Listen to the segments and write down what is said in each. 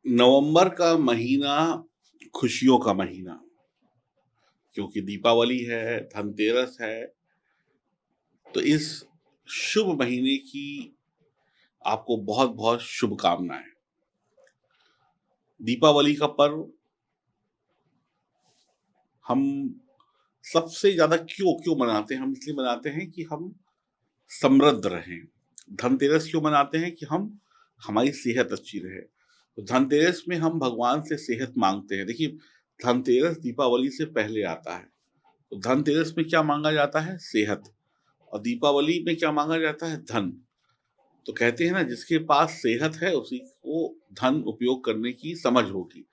नवंबर का महीना खुशियों का महीना, क्योंकि दीपावली है, धनतेरस है, तो इस शुभ महीने की आपको बहुत-बहुत शुभकामनाएँ। दीपावली का पर्व हम सबसे ज़्यादा क्यों क्यों मनाते हैं? हम इसलिए मनाते हैं कि हम समृद्ध रहें। धनतेरस क्यों मनाते हैं? कि हमारी सेहत अच्छी रहे। तो धनतेरस में हम भगवान से सेहत माँगते हैं। देखिए, धनतेरस दीपावली से पहले आता है। तो धनतेरस में क्या माँगा जाता है? सेहत। और दीपावली में क्या माँगा जाता है? धन। तो कहते हैं ना, जिसके पास सेहत है उसी को धन उपयोग करने की समझ होगी।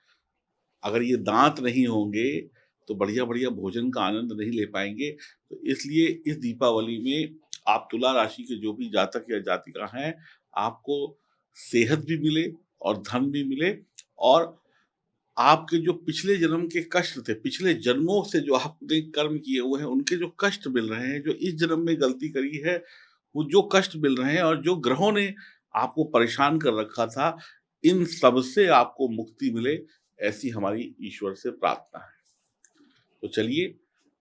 अगर ये दाँत नहीं होंगे तो बढ़िया-बढ़िया भोजन का आनंद नहीं ले पाएँगे। तो इसलिए इस दीपावली में आप तुला राशि के जो भी जातक या जातिका हैं, आपको सेहत भी मिले और धन भी मिले, और आपके जो पिछले जन्म के कष्ट थे, पिछले जन्मों से जो आपने कर्म किए हुए हैं, उनके जो कष्ट मिल रहे हैं, जो इस जन्म में गलती करी है, वो जो कष्ट मिल रहे हैं और जो ग्रहों ने आपको परेशान कर रखा था, इन सब से आपको मुक्ति मिले, ऐसी हमारी ईश्वर से प्रार्थना है। तो चलिए,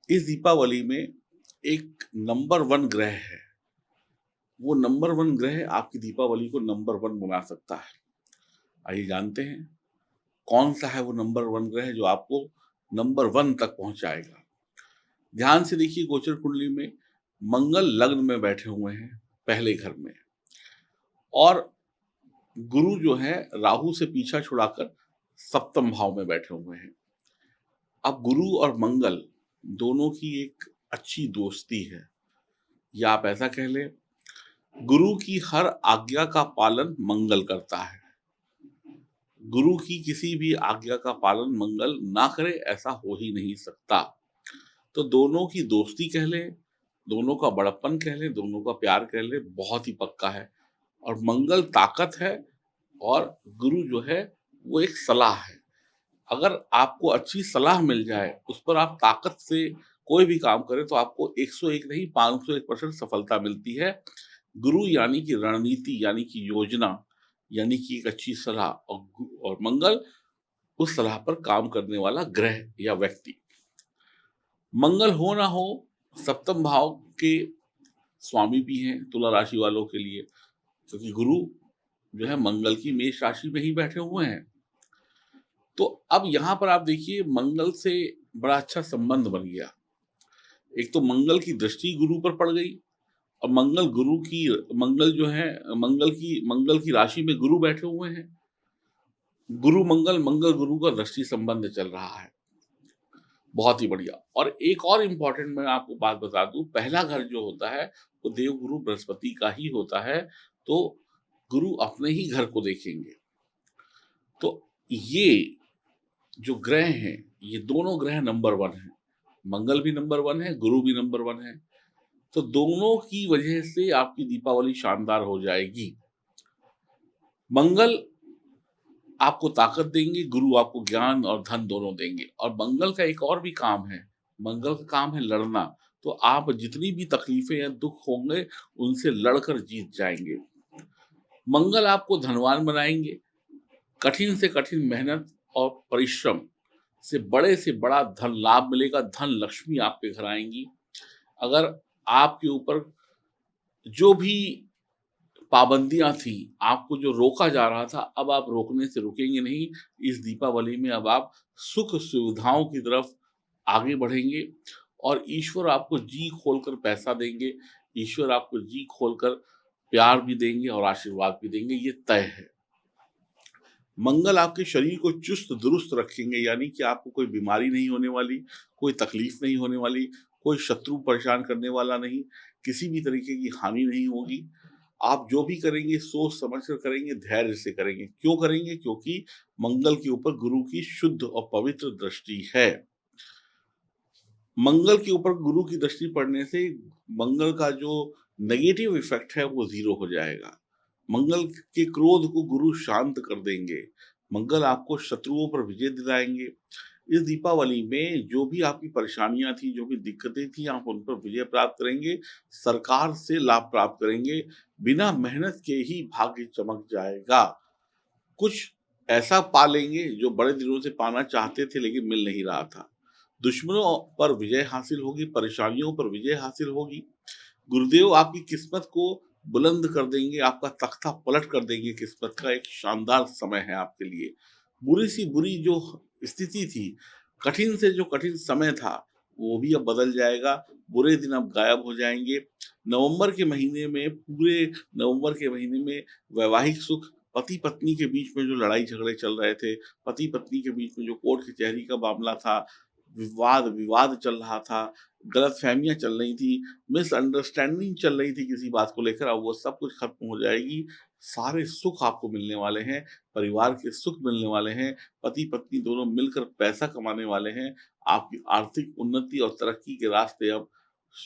इस दीपावली में एक नंबर 1 ग्रह है, वो नंबर 1 ग्रह आपकी दीपावली को नंबर 1 बना सकता है। आइए जानते हैं, कौन-सा है वो नंबर 1 ग्रह जो आपको नंबर 1 तक पहुँचाएगा। ध्यान से देखिए, गोचर कुंडली में मंगल लग्न में बैठे हुए हैं, पहले घर में, और गुरु जो है राहु से पीछा छुड़ाकर सप्तम भाव में बैठे हुए हैं। अब गुरु और मंगल दोनों की एक अच्छी दोस्ती है, या आप ऐसा कह लें, गुरु की हर आज्ञा का पालन मंगल करता है। गुरु की किसी भी आज्ञा का पालन मंगल ना करे, ऐसा हो ही नहीं सकता। तो दोनों की दोस्ती कह लें, दोनों का बड़प्पन कह लें, दोनों का प्यार कह लें, बहुत ही पक्का है। और मंगल ताकत है, और गुरु जो है वो एक सलाह है। अगर आपको अच्छी सलाह मिल जाए, उस पर आप ताकत से कोई भी काम करें, तो आपको 101 नहीं 501% सफलता मिलती है। गुरु यानी कि रणनीति, यानी कि योजना, यानी कि एक अच्छी सलाह, और मंगल उस सलाह पर काम करने वाला ग्रह या व्यक्ति। मंगल हो ना हो, सप्तम भाव के स्वामी भी हैं तुला राशि वालों के लिए, क्योंकि गुरु जो है मंगल की मेष राशि में ही बैठे हुए हैं। तो अब यहाँ पर आप देखिए, मंगल से बड़ा अच्छा संबंध बन गया। एक तो मंगल की दृष्टि गुरु पर पड़ गई, और मंगल की राशि में गुरु बैठे हुए हैं। गुरु मंगल, मंगल गुरु का दृष्टि संबंध चल रहा है। बहुत ही बढ़िया। और एक और इम्पोर्टेंट मैं आपको बात बता दूं, पहला घर जो होता है वो देवगुरु बृहस्पति का ही होता है। तो गुरु अपने ही घर को देखेंगे। तो ये जो ग्रह हैं, ये दोनों ग्रह नंबर 1 हैं। मंगल भी नंबर 1 है, गुरु भी नंबर 1 है। तो दोनों की वजह से आपकी दीपावली शानदार हो जाएगी। मंगल आपको ताकत देंगे, गुरु आपको ज्ञान और धन दोनों देंगे। और मंगल का एक और भी काम है, मंगल का काम है लड़ना। तो आप जितनी भी तकलीफें या दुख होंगे, उनसे लड़कर जीत जाएंगे। मंगल आपको धनवान बनाएंगे। कठिन से कठिन मेहनत और परिश्रम से बड़ा धन लाभ मिलेगा, धन लक्ष्मी आपके घर आएंगी। अगर आपके ऊपर जो भी पाबंदियाँ थी, आपको जो रोका जा रहा था, अब आप रोकने से रुकेंगे नहीं। इस दीपावली में अब आप सुख-सुविधाओं की तरफ आगे बढ़ेंगे, और ईश्वर आपको जी खोलकर पैसा देंगे, ईश्वर आपको जी खोलकर प्यार भी देंगे और आशीर्वाद भी देंगे, ये तय है। मंगल आपके शरीर को चुस्त-दुरुस्त रखेंगे, यानी कि आपको कोई बीमारी नहीं होने वाली, कोई तकलीफ नहीं होने वाली, कोई शत्रु परेशान करने वाला नहीं, किसी भी तरीके की हानि नहीं होगी। आप जो भी करेंगे सोच समझ कर करेंगे, धैर्य से करेंगे। क्यों करेंगे? क्योंकि मंगल के ऊपर गुरु की शुद्ध और पवित्र दृष्टि है। मंगल के ऊपर गुरु की दृष्टि पड़ने से मंगल का जो नेगेटिव इफेक्ट है वो 0 हो जाएगा। मंगल के क्रोध को गुरु शांत कर देंगे। मंगल आपको शत्रुओं पर विजय दिलाएँगे। इस दीपावली में जो भी आपकी परेशानियाँ थी, जो भी दिक्कतें थी, आप उन पर विजय प्राप्त करेंगे, सरकार से लाभ प्राप्त करेंगे, बिना मेहनत के ही भाग्य चमक जाएगा। कुछ ऐसा पा लेंगे जो बड़े दिनों से पाना चाहते थे लेकिन मिल नहीं रहा था। दुश्मनों पर विजय हासिल होगी, परेशानियों पर विजय हासिल होगी। गुरुदेव आपकी किस्मत को बुलंद कर देंगे, आपका तख्ता पलट कर देंगे, किस्मत का एक शानदार समय है आपके लिए। बुरी सी बुरी जो स्थिति थी, कठिन से जो कठिन समय था, वो भी अब बदल जाएगा, बुरे दिन अब गायब हो जाएँगे। नवंबर के महीने में पूरे नवंबर के महीने में वैवाहिक सुख, पति-पत्नी के बीच में जो लड़ाई-झगड़े चल रहे थे, पति-पत्नी के बीच में जो कोर्ट कचहरी का मामला था, विवाद चल रहा था, गलतफ़हमियाँ चल रही थी, मिसअंडरस्टैंडिंग चल रही थी किसी बात को लेकर, अब वो सब कुछ खत्म हो जाएगी। सारे सुख आपको मिलने वाले हैं, परिवार के सुख मिलने वाले हैं, पति-पत्नी दोनों मिलकर पैसा कमाने वाले हैं, आपकी आर्थिक उन्नति और तरक्की के रास्ते अब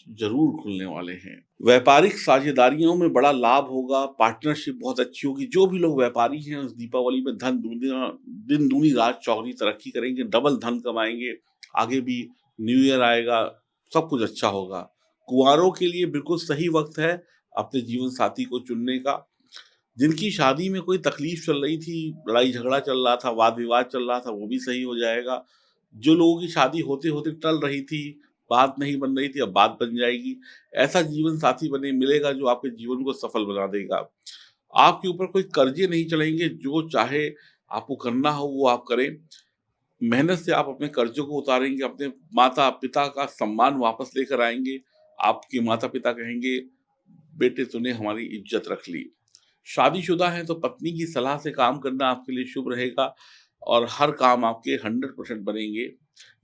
ज़रूर खुलने वाले हैं। व्यापारिक साझेदारियों में बड़ा लाभ होगा, पार्टनरशिप बहुत अच्छी होगी, जो भी लोग व्यापारी हैं उस दीपावली में दिन दूनी रात चौगुनी तरक्की करेंगे, डबल धन कमाएँगे, आगे भी न्यू ईयर आएगा, सब कुछ अच्छा होगा। कुँवारों के लिए बिल्कुल सही वक़्त है अपने जीवन साथी को चुनने का। जिनकी शादी में कोई तकलीफ चल रही थी, लड़ाई-झगड़ा चल रहा था, वाद-विवाद चल रहा था, वो भी सही हो जाएगा। जो लोगों की शादी होते-होते टल रही थी, बात नहीं बन रही थी, अब बात बन जाएगी। ऐसा जीवन साथी बने मिलेगा जो आपके जीवन को सफल बना देगा। आपके ऊपर कोई कर्ज़े नहीं चढ़ेंगे, जो चाहे आपको करना हो वो आप करें। मेहनत से आप अपने कर्ज़ों को उतारेंगे, अपने माता-पिता का सम्मान वापस लेकर आएँगे। आपके माता-पिता कहेंगे, "बेटे तूने हमारी इज़्ज़त रख ली।" शादीशुदा हैं तो पत्नी की सलाह से काम करना आपके लिए शुभ रहेगा और हर काम आपके 100% बनेंगे।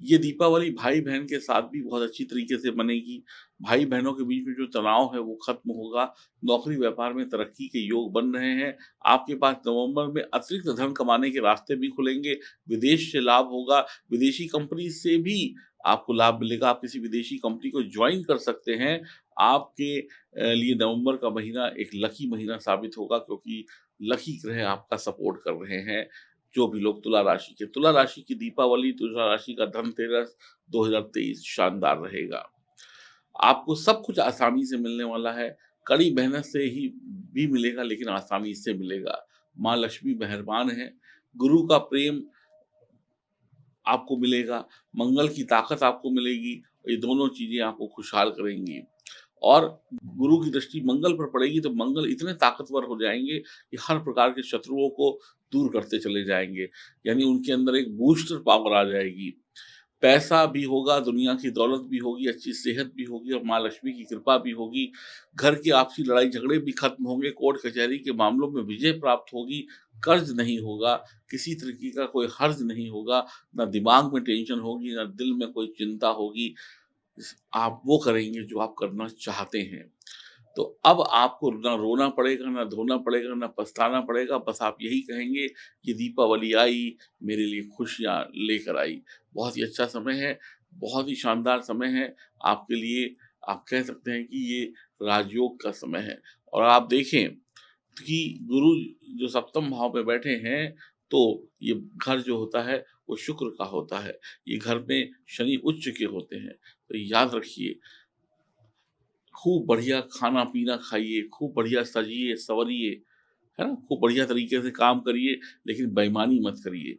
ये दीपावली भाई-बहन के साथ भी बहुत अच्छी तरीके से बनेगी। भाई-बहनों के बीच में जो तनाव है वो खत्म होगा। नौकरी-व्यापार में तरक्की के योग बन रहे हैं। आपके पास नवंबर में अतिरिक्त धन कमाने के रास्ते भी खुलेंगे। विदेश से लाभ होगा। विदेशी कंपनी से भी आपको लाभ मिलेगा। आप किसी विदेशी कंपनी को जॉइन कर सकते हैं। आपके लिए नवंबर का महीना एक लकी महीना साबित होगा क्योंकि लकी ग्रह आपका सपोर्ट कर रहे हैं, जो भी लोग तुला राशि की दीपावली, तुला राशि का धनतेरस 2023 शानदार रहेगा। आपको सब कुछ आसानी से मिलने वाला है, कड़ी मेहनत से ही भी मिलेगा लेकिन आसानी से मिलेगा। माँ लक्ष्मी मेहरबान हैं, गुरु का प्रेम आपको मिलेगा, मंगल की ताकत आपको मिलेगी, ये दोनों चीज़ें आपको खुशहाल करेंगी। और गुरु की दृष्टि मंगल पर पड़ेगी तो मंगल इतने ताकतवर हो जाएँगे कि हर प्रकार के शत्रुओं को दूर करते चले जाएँगे। यानी उनके अंदर एक बूस्टर पावर आ जाएगी। पैसा भी होगा, दुनिया की दौलत भी होगी, अच्छी सेहत भी होगी और माँ लक्ष्मी की कृपा भी होगी। घर की आपसी लड़ाई-झगड़े भी खत्म होंगे, कोर्ट कचहरी के मामलों में विजय प्राप्त होगी, कर्ज़ नहीं होगा, किसी तरीके का कोई हर्ज नहीं होगा, ना दिमाग में टेंशन होगी, ना दिल में कोई चिंता होगी। आप वो करेंगे जो आप करना चाहते हैं। तो अब आपको ना रोना पड़ेगा, ना धोना पड़ेगा, ना पछताना पड़ेगा, बस आप यही कहेंगे कि दीपावली आई, मेरे लिए खुशियाँ लेकर आई। बहुत ही अच्छा समय है, बहुत ही शानदार समय है आपके लिए। आप कह सकते हैं कि ये राजयोग का समय है और आप देखें कि गुरु जो सप्तम भाव में बैठे हैं, तो ये घर जो होता है, वो शुक्र का होता है। ये घर में शनि उच्च के होते हैं। तो याद रखिए खूब बढ़िया खाना-पीना खाइए, खूब बढ़िया सजिए-संवरिए, है ना? खूब बढ़िया तरीके से काम करिए, लेकिन बेईमानी मत करिए।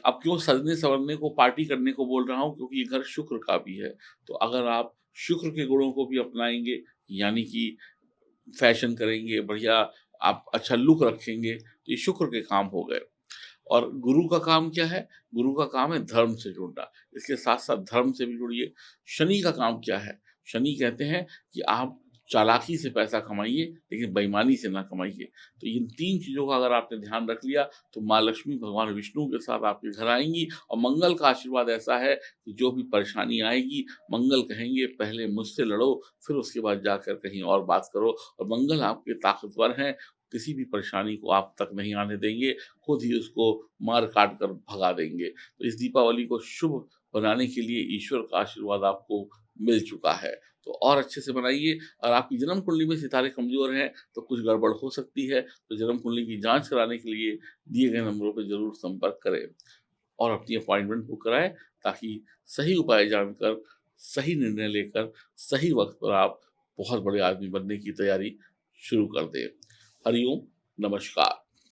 अब क्यों सजने-संवरने को, पार्टी करने को बोल रहा हूँ? क्योंकि ये घर शुक्र का भी है। तो अगर आप शुक्र के गुणों को भी अपनाएँगे, यानी कि फैशन करेंगे, बढ़िया आप अच्छा लुक रखेंगे, तो ये शुक्र के काम हो गए। और गुरु का काम क्या है? गुरु का काम है धर्म से जुड़ना। इसके साथ-साथ धर्म से भी जुड़िए। शनि का काम क्या है? शनि कहते हैं कि आप चालाकी से पैसा कमाइए, लेकिन बेईमानी से ना कमाइए। तो इन 3 चीज़ों का अगर आपने ध्यान रख लिया, तो माँ लक्ष्मी, भगवान विष्णु के साथ आपके घर आएँगी और मंगल का आशीर्वाद ऐसा है कि जो भी परेशानी आएगी, मंगल कहेंगे पहले मुझसे लड़ो, फिर उसके बाद जाकर कहीं और बात करो और मंगल आपके ताकतवर हैं, किसी भी परेशानी को आप तक नहीं आने देंगे। खुद ही उसको मार काट कर भगा देंगे। तो इस दीपावली को शुभ बनाने के लिए ईश्वर का आशीर्वाद आपको मिल चुका है। तो और अच्छे से बनाइए और आपकी जन्म कुंडली में सितारे कमज़ोर हैं, तो कुछ गड़बड़ हो सकती है। तो जन्म कुंडली की जाँच कराने के लिए दिए गए नंबरों पे ज़रूर संपर्क करें और अपनी अपॉइंटमेंट बुक कराएँ ताकि सही उपाय जानकर, सही निर्णय लेकर, सही वक़्त पर आप बहुत बड़े आदमी बनने की तैयारी शुरू कर दें। हरि ओम, नमस्कार।